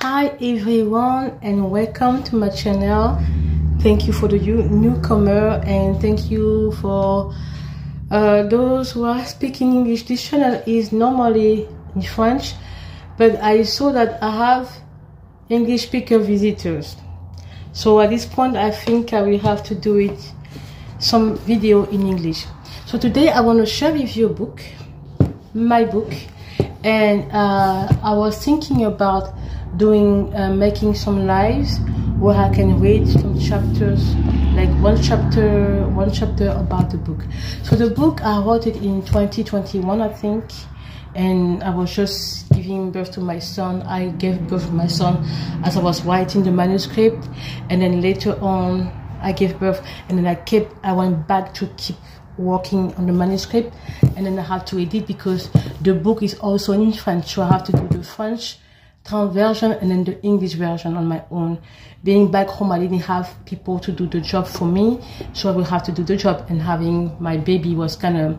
Hi everyone and welcome to my channel. Thank you for the newcomer and thank you for those who are speaking English. This channel is normally in French, but I saw that I have English speaker visitors, so at this point I think I will have to do it some video in English. So today I want to share with you a book, my book, and I was thinking about doing making some lives where I can read some chapters, like one chapter about the book. So the book, I wrote it in 2021 I think, and I was just giving birth to my son. I gave birth to my son as I was writing the manuscript, and then later on I gave birth, and then I went back to keep working on the manuscript, and then I had to edit because the book is also in French, so I have to do the French version and then the English version on my own. Being back home, I didn't have people to do the job for me, so I will have to do the job, and having my baby was kind of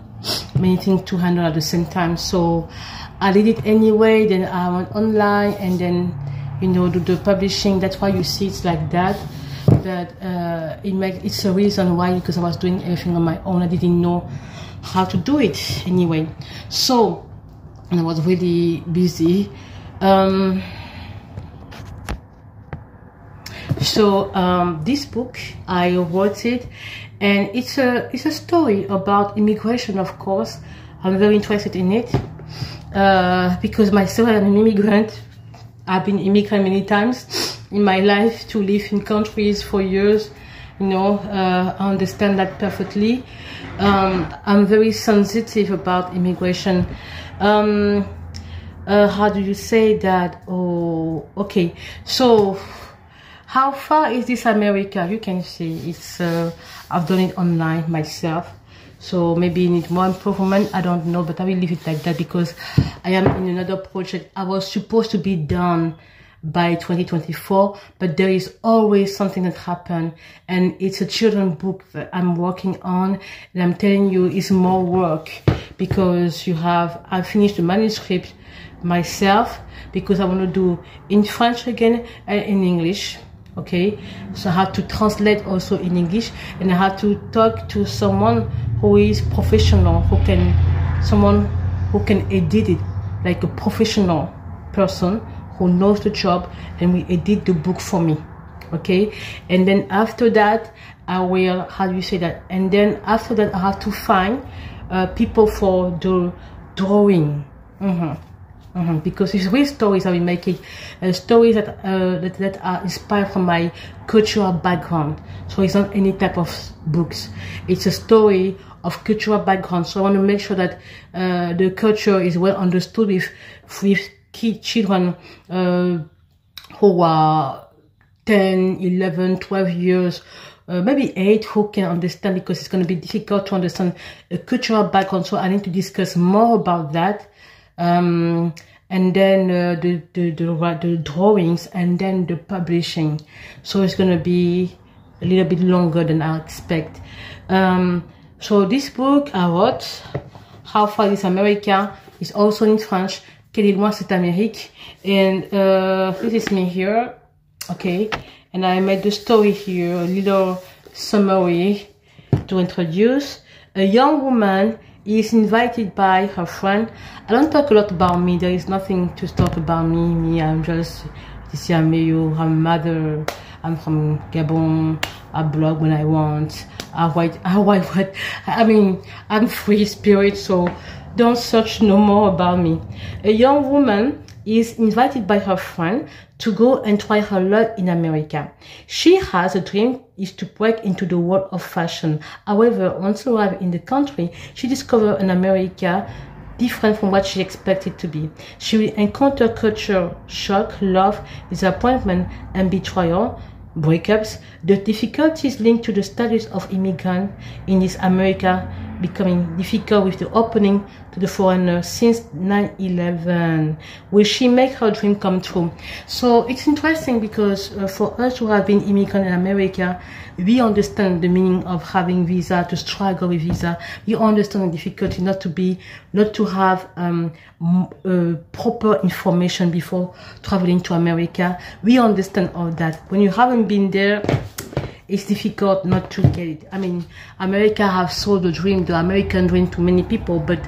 many things to handle at the same time, so I did it anyway. Then I went online and then, you know, do the publishing. That's why you see it's like that. But it's a reason why, because I was doing everything on my own. I didn't know how to do it anyway, so, and I was really busy. This book, I wrote it, and it's a story about immigration. Of course, I'm very interested in it because myself, I'm an immigrant. I've been immigrant many times in my life, to live in countries for years, you know. I understand that perfectly. I'm very sensitive about immigration. How do you say that? Oh, okay. So how far is this America? You can see it's I've done it online myself, so maybe it needs more improvement, I don't know, but I will leave it like that because I am in another project. I was supposed to be done by 2024, but there is always something that happened, and it's a children's book that I'm working on, and I'm telling you it's more work because I finished the manuscript myself because I want to do in French again and in English. Okay, so I had to translate also in English, and I had to talk to someone who is professional, someone who can edit it, like a professional person who knows the job, and we edit the book for me. Okay, and then after that I will, how do you say that, and then after that I have to find people for the drawing. Because it's real stories I will make it, stories that that are inspired from my cultural background. So it's not any type of books, it's a story of cultural background. So I want to make sure that the culture is well understood with children who are 10, 11, 12 years, maybe 8, who can understand, because it's going to be difficult to understand a cultural background. So I need to discuss more about that. And then the drawings, and then the publishing. So it's going to be a little bit longer than I expect. So this book I wrote, How Far Is America, is also in French. Quel est loin cette Amérique? And this is me here. Okay, and I made the story here, a little summary to introduce. A young woman is invited by her friend. I don't talk a lot about me. There is nothing to talk about me. I'm just Laetitia, Meyo. I'm a mother. I'm from Gabon. I blog when I want. I write. I mean, I'm free spirit, so don't search no more about me. A young woman is invited by her friend to go and try her luck in America. She has a dream is to break into the world of fashion. However, once arrived in the country, she discovered an America different from what she expected to be. She will encounter culture shock, love, disappointment, and betrayal, breakups, the difficulties linked to the status of immigrant in this America becoming difficult with the opening to the foreigner since 9/11. Will she make her dream come true? So it's interesting because for us who have been immigrant in America, we understand the meaning of having visa, to struggle with visa. We understand the difficulty not to have proper information before traveling to America. We understand all that. When you haven't been there, it's difficult not to get it. I mean, America have sold the dream, the American dream, to many people, but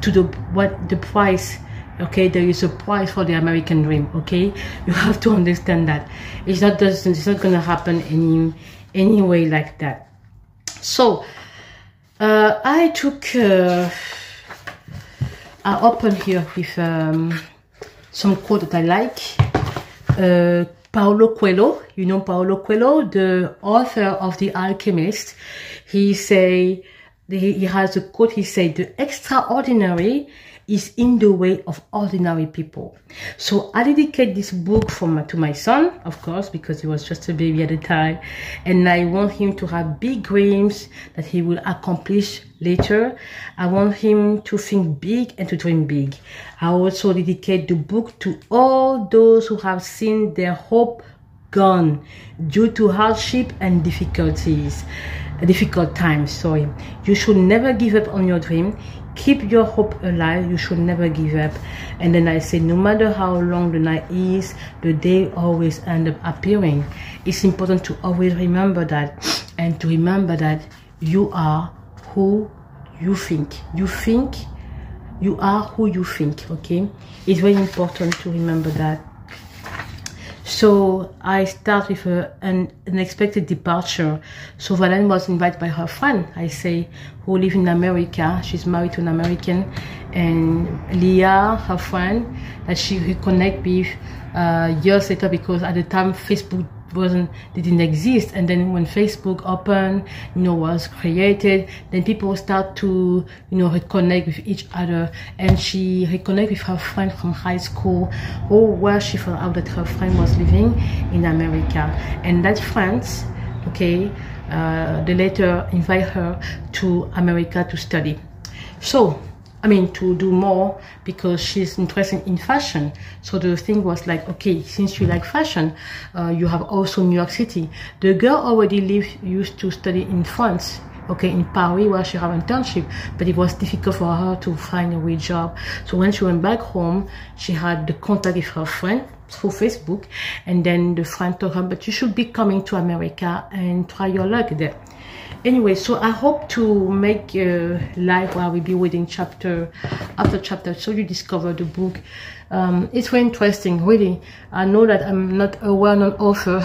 to the price. Okay, there is a price for the American dream. Okay, you have to understand that it's not going to happen anyway like that. So I open here with some quote that I like. Paulo Coelho, you know Paulo Coelho, the author of The Alchemist. He has a quote. He said, "The extraordinary is in the way of ordinary people." So I dedicate this book to my son, of course, because he was just a baby at the time, and I want him to have big dreams that he will accomplish later. I want him to think big and to dream big. I also dedicate the book to all those who have seen their hope gone due to hardship and difficult times. Sorry. You should never give up on your dream. Keep your hope alive. You should never give up. And then I say, no matter how long the night is, the day always ends up appearing. It's important to always remember that, and to remember that you are who you think. You are who you think. Okay, it's very important to remember that. So I start with an unexpected departure. So Valen was invited by her friend, I say, who live in America. She's married to an American, and Leah, her friend, that she reconnect with years later, because at the time Facebook didn't exist. And then when Facebook opened, was created, then people start to reconnect with each other. And she reconnect with her friend from high school, where she found out that her friend was living in America. And that friend, okay, they later invite her to America to study. So to do more, because she's interested in fashion. So the thing was like, okay, since you like fashion, you have also New York City. The girl already used to study in France, okay, in Paris, where she had an internship, but it was difficult for her to find a real job. So when she went back home, she had the contact with her friend through Facebook, and then the friend told her, but you should be coming to America and try your luck there. Anyway, so I hope to make a live where I will be reading chapter after chapter, so you discover the book. It's very interesting, really. I know that I'm not a well-known author,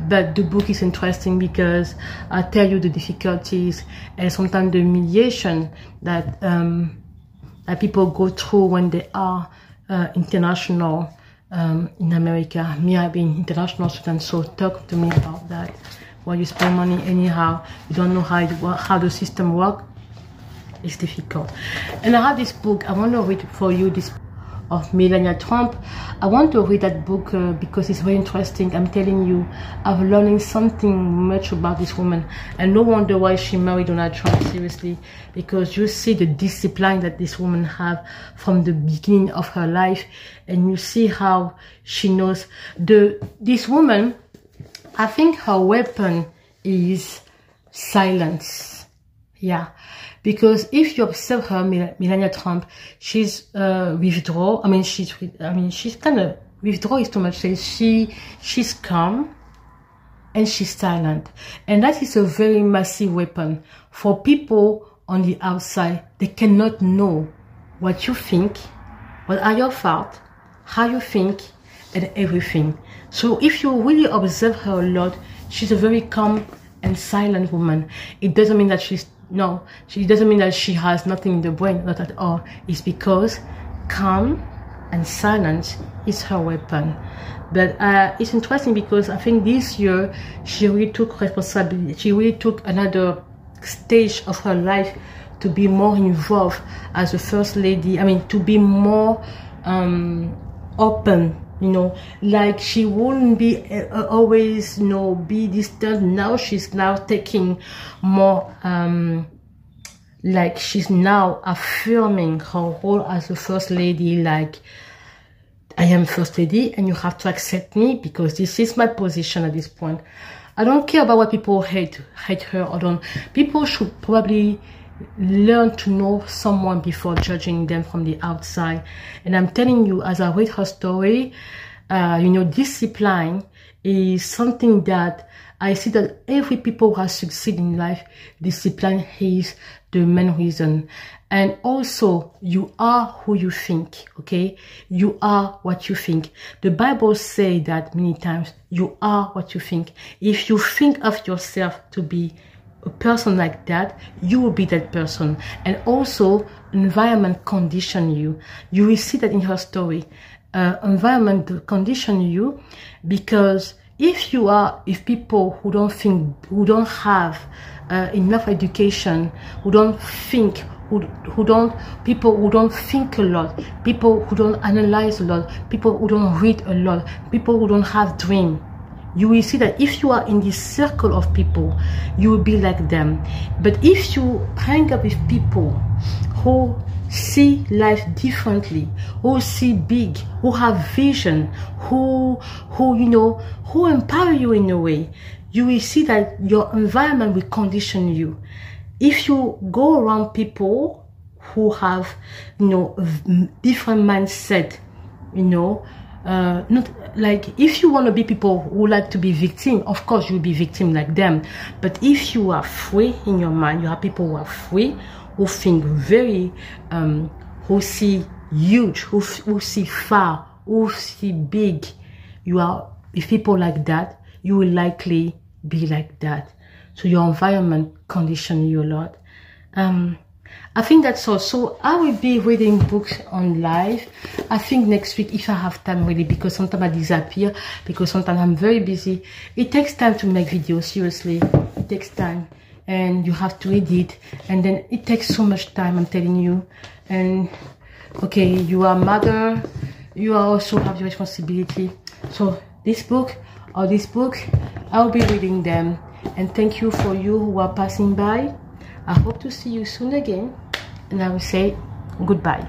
but the book is interesting because I tell you the difficulties and sometimes the humiliation that that people go through when they are international in America. Me, I've been international student, so talk to me about that. While you spend money anyhow, you don't know how the system works. It's difficult. And I have this book. I want to read for you this of Melania Trump. I want to read that book because it's very interesting. I'm telling you, I've learning something much about this woman, and no wonder why she married Donald Trump. Seriously, because you see the discipline that this woman have from the beginning of her life, and you see how she knows this woman. I think her weapon is silence. Yeah, because if you observe her, Melania Trump, she's withdraw. She's kind of withdraw is too much. She's calm and she's silent, and that is a very massive weapon for people on the outside. They cannot know what you think, what are your thoughts, how you think, and everything. So if you really observe her a lot, she's a very calm and silent woman. It doesn't mean that it doesn't mean that she has nothing in the brain, not at all. It's because calm and silence is her weapon. But it's interesting because I think this year she really took responsibility. She really took another stage of her life to be more involved as a first lady. To be more open. Like she wouldn't be always, be distant. Now she's taking more like she's now affirming her role as the first lady, like, I am first lady and you have to accept me because this is my position at this point. I don't care about what people hate her or don't. People should probably learn to know someone before judging them from the outside. And I'm telling you, as I read her story, you know, discipline is something that I see that every people who has succeeded in life, discipline is the main reason. And also, you are who you think, okay? You are what you think. The Bible says that many times, you are what you think. If you think of yourself to be a person like that, you will be that person. And also, environment condition you. You will see that in her story. Environment condition you because if people who don't think, who don't have enough education, who don't think, people who don't think a lot, people who don't analyze a lot, people who don't read a lot, people who don't have dream, you will see that if you are in this circle of people, you will be like them. But if you hang up with people who see life differently, who see big, who have vision, who you know, who empower you in a way, you will see that your environment will condition you. If you go around people who have, you know, different mindset, you know, not like, if you want to be people who like to be victim, of course you'll be victim like them. But if you are free in your mind, you have people who are free, who think very, who see huge, who see far, who see big. You are, if people like that, you will likely be like that. So your environment condition you a lot. I think that's all. So I will be reading books on live. I think next week if I have time, really, because sometimes I disappear, because sometimes I'm very busy. It takes time to make videos, seriously. It takes time. And you have to edit, and then it takes so much time, I'm telling you. And okay, you are a mother, you also have your responsibility. So this book or this book, I'll be reading them. And thank you for you who are passing by. I hope to see you soon again, and I will say goodbye.